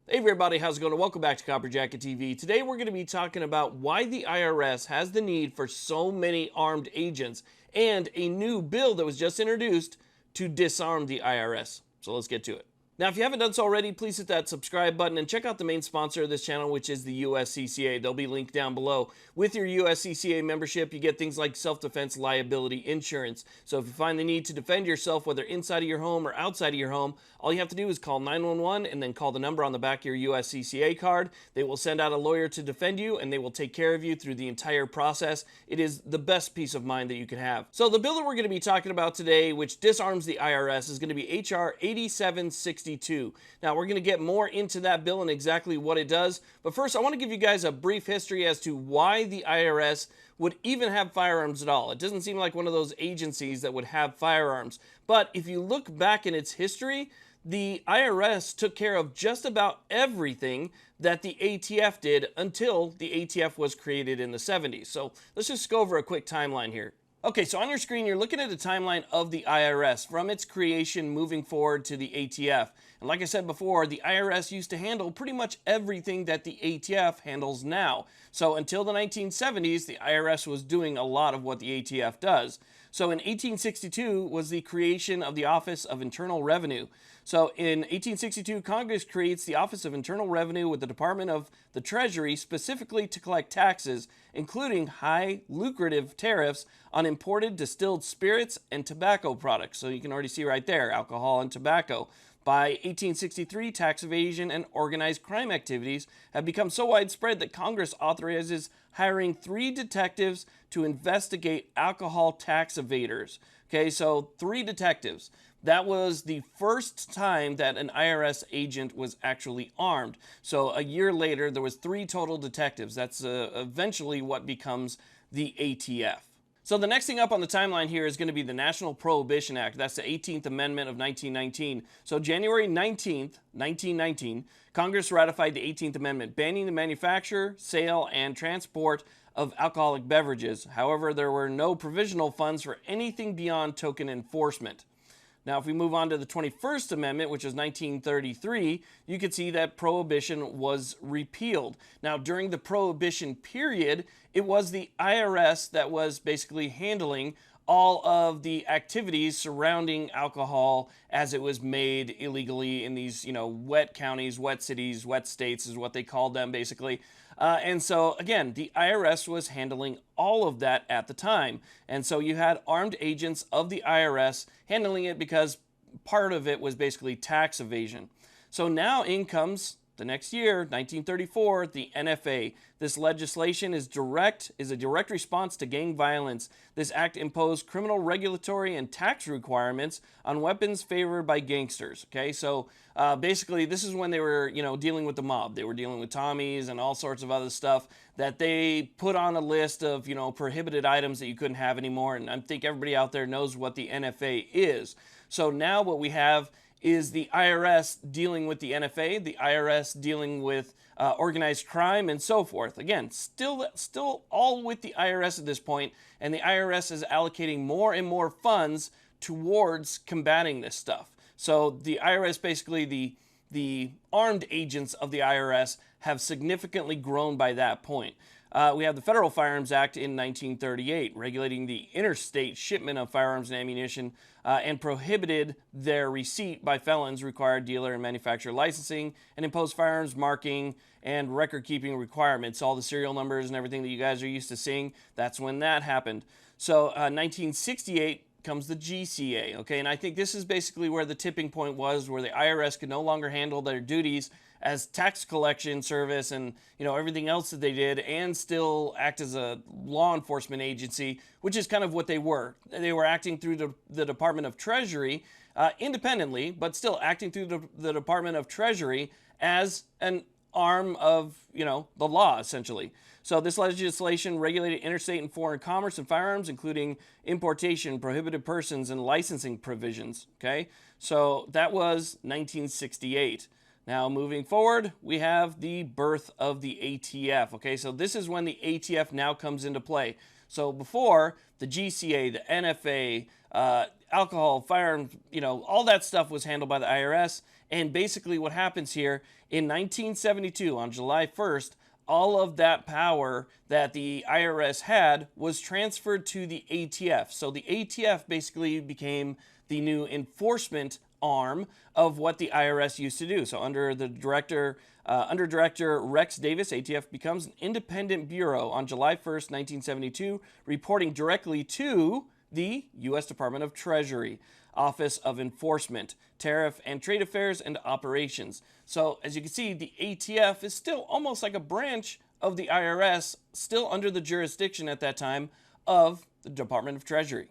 Hey everybody, how's it going? Welcome back to Copper Jacket TV. Today we're going to be talking about why the IRS has the need for so many armed agents and a new bill that was just introduced to disarm the IRS. So let's get to it. Now, if you haven't done so already, please hit that subscribe button and check out the main sponsor of this channel, which is the USCCA. They'll be linked down below. With your USCCA membership, you get things like self-defense liability insurance. So if you find the need to defend yourself, whether inside of your home or outside of your home, all you have to do is call 911 and then call the number on the back of your USCCA card. They will send out a lawyer to defend you, and they will take care of you through the entire process. It is the best peace of mind that you can have. So the bill that we're going to be talking about today, which disarms the IRS, is going to be H.R. 8762. Now, we're going to get more into that bill and exactly what it does. But first, I want to give you guys a brief history as to why the IRS would even have firearms at all. It doesn't seem like one of those agencies that would have firearms. But if you look back in its history, the IRS took care of just about everything that the ATF did until the ATF was created in the 70s. So let's just go over a quick timeline here. Okay, so on your screen, you're looking at a timeline of the IRS from its creation moving forward to the ATF. And like I said before, the IRS used to handle pretty much everything that the ATF handles now. So until the 1970s, the IRS was doing a lot of what the ATF does. So in 1862 was the creation of the Office of Internal Revenue. So in 1862, Congress creates the Office of Internal Revenue with the Department of the Treasury specifically to collect taxes, including high lucrative tariffs on imported distilled spirits and tobacco products. So you can already see right there, alcohol and tobacco. By 1863, tax evasion and organized crime activities have become so widespread that Congress authorizes hiring 3 detectives to investigate alcohol tax evaders. Okay, so 3 detectives. That was the first time that an IRS agent was actually armed. So a year later, there was 3 total detectives. That's eventually what becomes the ATF. So the next thing up on the timeline here is going to be the National Prohibition Act. That's the 18th Amendment of 1919. So January 19th, 1919, Congress ratified the 18th Amendment, banning the manufacture, sale, and transport of alcoholic beverages. However, there were no provisional funds for anything beyond token enforcement. Now, if we move on to the 21st Amendment, which is 1933, you can see that Prohibition was repealed. Now, during the Prohibition period, it was the IRS that was basically handling all of the activities surrounding alcohol as it was made illegally in these, wet counties, wet cities, wet states is what they called them, basically. And so, again, the IRS was handling all of that at the time. And so you had armed agents of the IRS handling it because part of it was basically tax evasion. So now in comes the next year, 1934, the NFA. This legislation is a direct response to gang violence. This act imposed criminal regulatory and tax requirements on weapons favored by gangsters. Okay, so basically this is when they were, dealing with the mob. They were dealing with Tommies and all sorts of other stuff that they put on a list of, prohibited items that you couldn't have anymore. And I think everybody out there knows what the NFA is. So now what we have is the IRS dealing with the NFA, the IRS dealing with organized crime, and so forth. Again, still all with the IRS at this point, and the IRS is allocating more and more funds towards combating this stuff. So the IRS, basically the armed agents of the IRS, have significantly grown by that point. We have the Federal Firearms Act in 1938, regulating the interstate shipment of firearms and ammunition and prohibited their receipt by felons, required dealer and manufacturer licensing, and imposed firearms marking and record-keeping requirements. All the serial numbers and everything that you guys are used to seeing, that's when that happened. So 1968 comes the GCA, okay? And I think this is basically where the tipping point was, where the IRS could no longer handle their duties as tax collection service and everything else that they did, and still act as a law enforcement agency, which is kind of what they were. They were acting through the Department of Treasury independently, but still acting through the Department of Treasury as an arm of the law, essentially. So this legislation regulated interstate and foreign commerce and firearms, including importation, prohibited persons, and licensing provisions. Okay, so that was 1968. Now, moving forward, we have the birth of the ATF. Okay, so this is when the ATF now comes into play. So before, the GCA, the NFA, alcohol, firearms, all that stuff was handled by the IRS. And basically what happens here in 1972 on July 1st, all of that power that the IRS had was transferred to the ATF. So the ATF basically became the new enforcement arm of what the IRS used to do. So under Director Rex Davis, ATF becomes an independent bureau on July 1st, 1972, reporting directly to the U.S. Department of Treasury, Office of Enforcement, Tariff and Trade Affairs and Operations. So as you can see, the ATF is still almost like a branch of the IRS, still under the jurisdiction at that time of the Department of Treasury.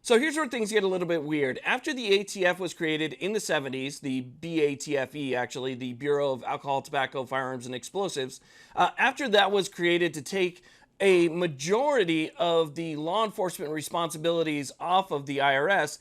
So here's where things get a little bit weird. After the ATF was created in the 70s, the BATFE actually, the Bureau of Alcohol, Tobacco, Firearms, and Explosives, after that was created to take a majority of the law enforcement responsibilities off of the IRS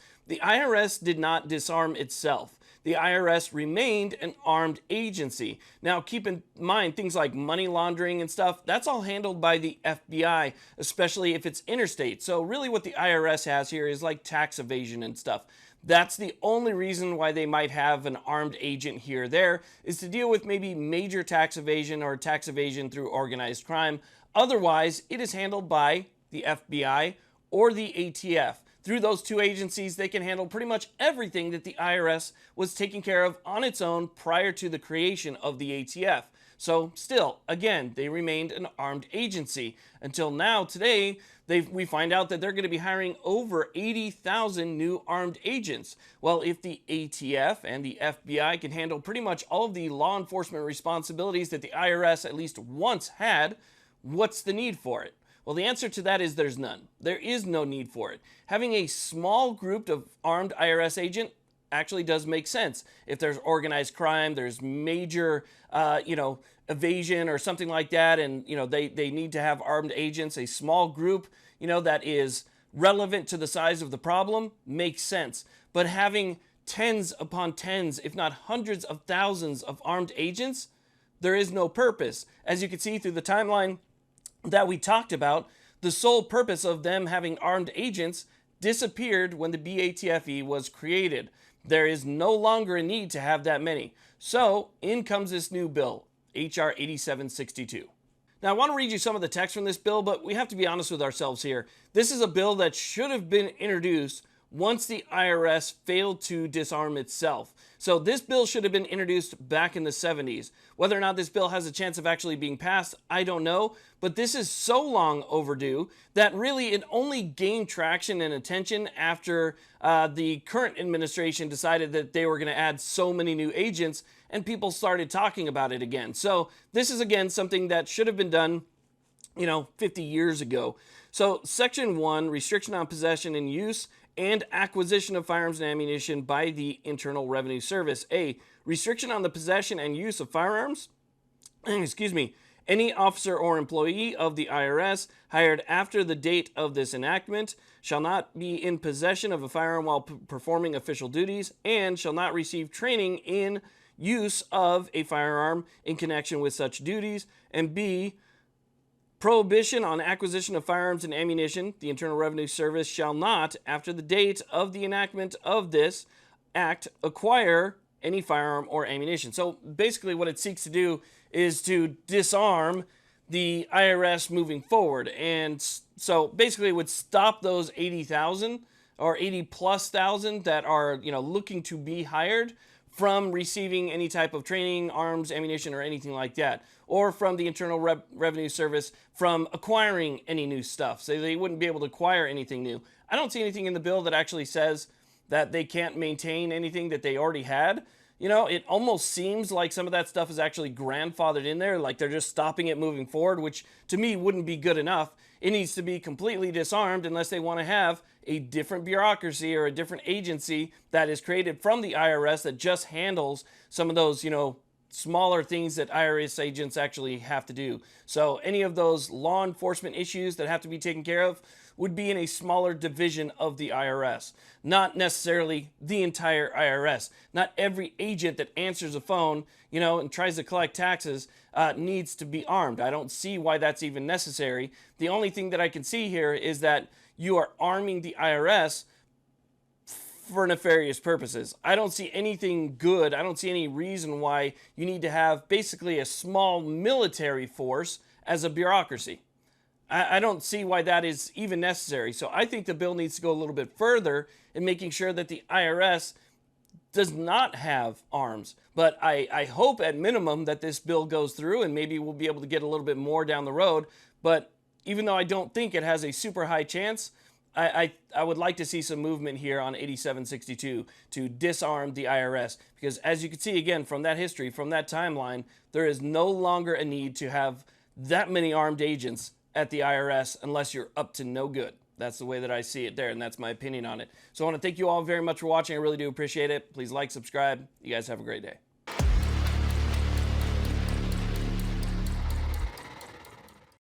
did not disarm itself. The IRS remained an armed agency. Now, keep in mind, things like money laundering and stuff, that's all handled by the FBI, especially if it's interstate. So really what the IRS has here is like tax evasion and stuff. That's the only reason why they might have an armed agent here or there, is to deal with maybe major tax evasion or tax evasion through organized crime. Otherwise, it is handled by the FBI or the ATF. Through those two agencies, they can handle pretty much everything that the IRS was taking care of on its own prior to the creation of the ATF. So still, again, they remained an armed agency until now. Today, we find out that they're going to be hiring over 80,000 new armed agents. Well, if the ATF and the FBI can handle pretty much all of the law enforcement responsibilities that the IRS at least once had, what's the need for it? Well, the answer to that is there's none. There is no need for it. Having a small group of armed IRS agent actually does make sense. If there's organized crime, there's major, evasion or something like that, and, they need to have armed agents, a small group, that is relevant to the size of the problem makes sense. But having tens upon tens, if not hundreds of thousands of armed agents, there is no purpose. As you can see through the timeline that we talked about, the sole purpose of them having armed agents disappeared when the BATFE was created. There is no longer a need to have that many. So in comes this new bill, HR 8762. Now I want to read you some of the text from this bill, but we have to be honest with ourselves here. This is a bill that should have been introduced once the IRS failed to disarm itself. So this bill should have been introduced back in the 70s. Whether or not this bill has a chance of actually being passed, I don't know. But this is so long overdue that really it only gained traction and attention after the current administration decided that they were going to add so many new agents and people started talking about it again. So this is, again, something that should have been done 50 years ago. So Section 1, restriction on possession and use and acquisition of firearms and ammunition by the Internal Revenue Service. A, restriction on the possession and use of firearms. Any officer or employee of the IRS hired after the date of this enactment shall not be in possession of a firearm while performing official duties and shall not receive training in use of a firearm in connection with such duties. And B, prohibition on acquisition of firearms and ammunition. The Internal Revenue Service shall not, after the date of the enactment of this act, acquire any firearm or ammunition. So basically what it seeks to do is to disarm the IRS moving forward. And so basically it would stop those 80,000 or 80 plus thousand that are, looking to be hired from receiving any type of training, arms, ammunition, or anything like that, or from the Internal Revenue Service from acquiring any new stuff. So they wouldn't be able to acquire anything new. I don't see anything in the bill that actually says that they can't maintain anything that they already had. It almost seems like some of that stuff is actually grandfathered in there, like they're just stopping it moving forward, which to me wouldn't be good enough. It needs to be completely disarmed unless they want to have a different bureaucracy or a different agency that is created from the IRS that just handles some of those, smaller things that IRS agents actually have to do. So any of those law enforcement issues that have to be taken care of would be in a smaller division of the IRS, not necessarily the entire IRS. Not every agent that answers a phone, and tries to collect taxes needs to be armed. I don't see why that's even necessary. The only thing that I can see here is that you are arming the IRS for nefarious purposes. I don't see anything good. I don't see any reason why you need to have basically a small military force as a bureaucracy. I don't see why that is even necessary. So I think the bill needs to go a little bit further in making sure that the IRS does not have arms. But I hope at minimum that this bill goes through, and maybe we'll be able to get a little bit more down the road. But even though I don't think it has a super high chance, I would like to see some movement here on 8762 to disarm the IRS, because as you can see again from that history, from that timeline, there is no longer a need to have that many armed agents at the IRS unless you're up to no good. That's the way that I see it there, and that's my opinion on it. So I want to thank you all very much for watching. I really do appreciate it. Please like, subscribe. You guys have a great day.